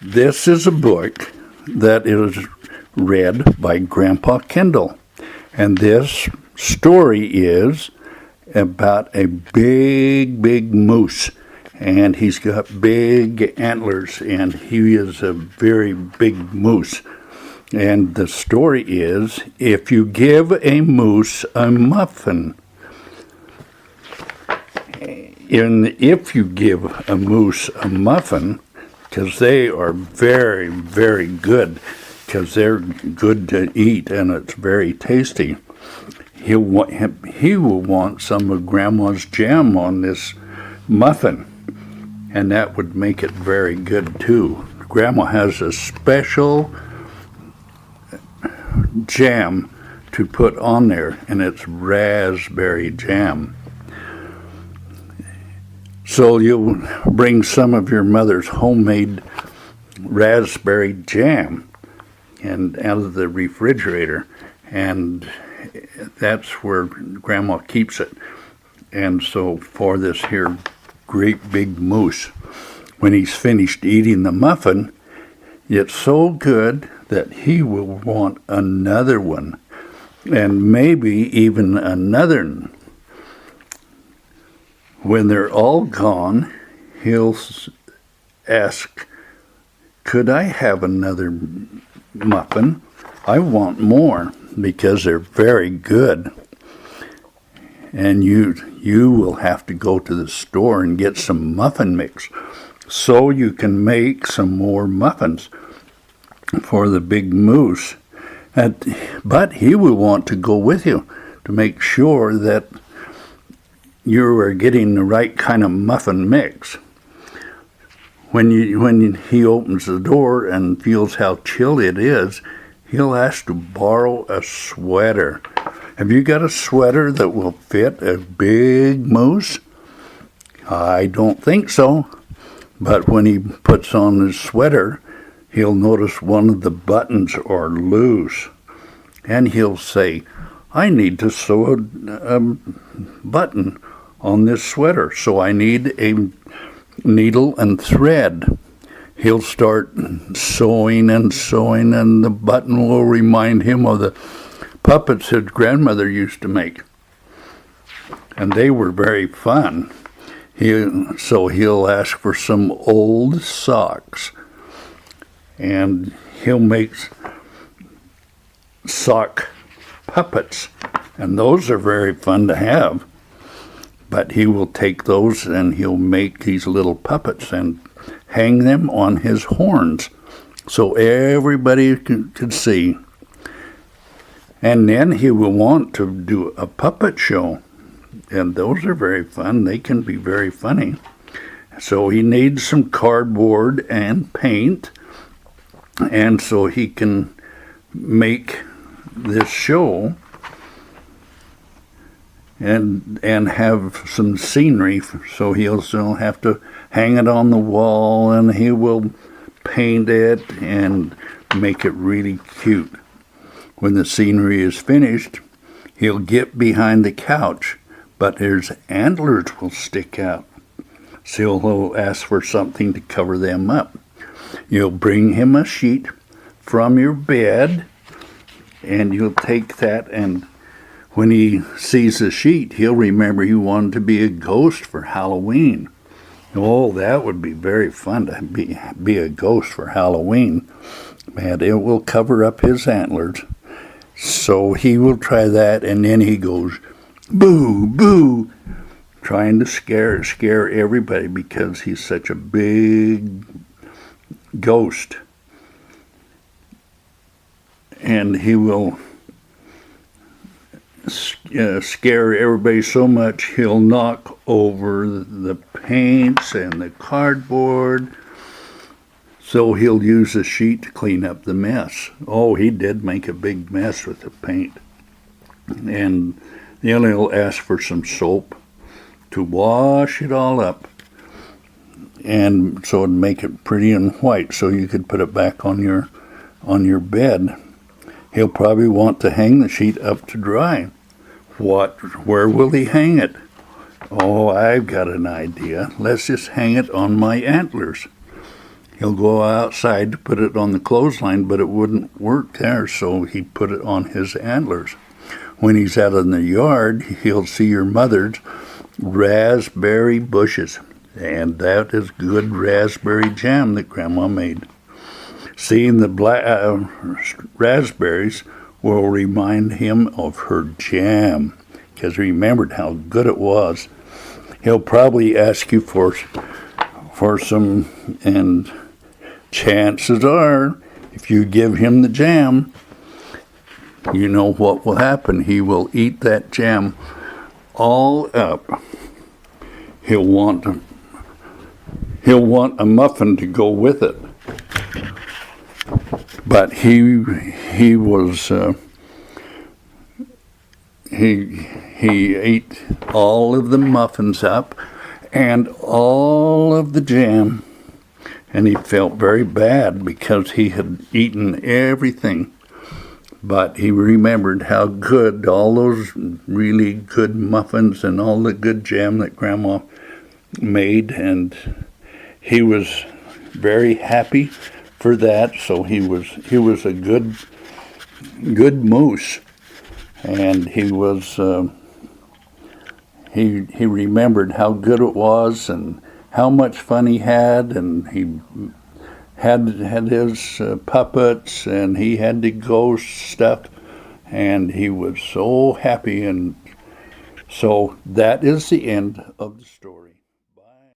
This is a book that is read by Grandpa Kendell. And this story is about a big moose. And he's got big antlers, and he is a very big moose. And the story is, if you give a moose a muffin, and if you give a moose a muffin, because they are very good, because they're good to eat and it's very tasty, he will want some of Grandma's jam on this muffin, and that would make it very good too. Grandma has a special jam to put on there, and it's raspberry jam. So you'll bring some of your mother's homemade raspberry jam and out of the refrigerator, and that's where Grandma keeps it. And so for this here great big moose, when he's finished eating the muffin, it's so good that he will want another one, and maybe even another one. When they're all gone, he'll ask, "Could I have another muffin? I want more," because they're very good. And you will have to go to the store and get some muffin mix so you can make some more muffins for the big moose. But he will want to go with you to make sure that you are getting the right kind of muffin mix. When he opens the door and feels how chilly it is, he'll ask to borrow a sweater. Have you got a sweater that will fit a big moose? I don't think so. But when he puts on his sweater, he'll notice one of the buttons are loose. And he'll say, "I need to sew a button on this sweater, so I need a needle and thread." He'll start sewing, and the button will remind him of the puppets his grandmother used to make. And they were very fun. So he'll ask for some old socks, and he'll make sock puppets, and those are very fun to have. But he will take those and he'll make these little puppets and hang them on his horns so everybody could see. And then he will want to do a puppet show, and those are very fun. They can be very funny. So he needs some cardboard and paint, and so he can make this show and have some scenery. So he'll have to hang it on the wall, and he will paint it and make it really cute. When the scenery is finished, he'll get behind the couch, but his antlers will stick out. So he'll ask for something to cover them up. You'll bring him a sheet from your bed, and you'll take that, and when he sees the sheet, he'll remember you wanted to be a ghost for Halloween. Oh, that would be very fun to be a ghost for Halloween. And it will cover up his antlers. So he will try that, and then he goes, "Boo, boo," trying to scare everybody because he's such a big ghost. And he will scare everybody so much he'll knock over the paints and the cardboard. So he'll use a sheet to clean up the mess. Oh, he did make a big mess with the paint. And then he'll ask for some soap to wash it all up, and so it'd make it pretty and white so you could put it back on your bed. He'll probably want to hang the sheet up to dry. Where will he hang it? Oh, I've got an idea. Let's just hang it on my antlers. He'll go outside to put it on the clothesline, but it wouldn't work there, so he put it on his antlers. When he's out in the yard, he'll see your mother's raspberry bushes, and that is good raspberry jam that Grandma made. Seeing the raspberries will remind him of her jam, because he remembered how good it was. He'll probably ask you for some, and chances are, if you give him the jam, you know what will happen. He will eat that jam all up. He'll want a muffin to go with it. But he ate all of the muffins up and all of the jam, and he felt very bad because he had eaten everything. But he remembered how good all those really good muffins and all the good jam that Grandma made, and he was very happy for that. So he was a good moose, and he remembered how good it was and how much fun he had, and he had his puppets, and he had the ghost stuff, and he was so happy. And so that is the end of the story.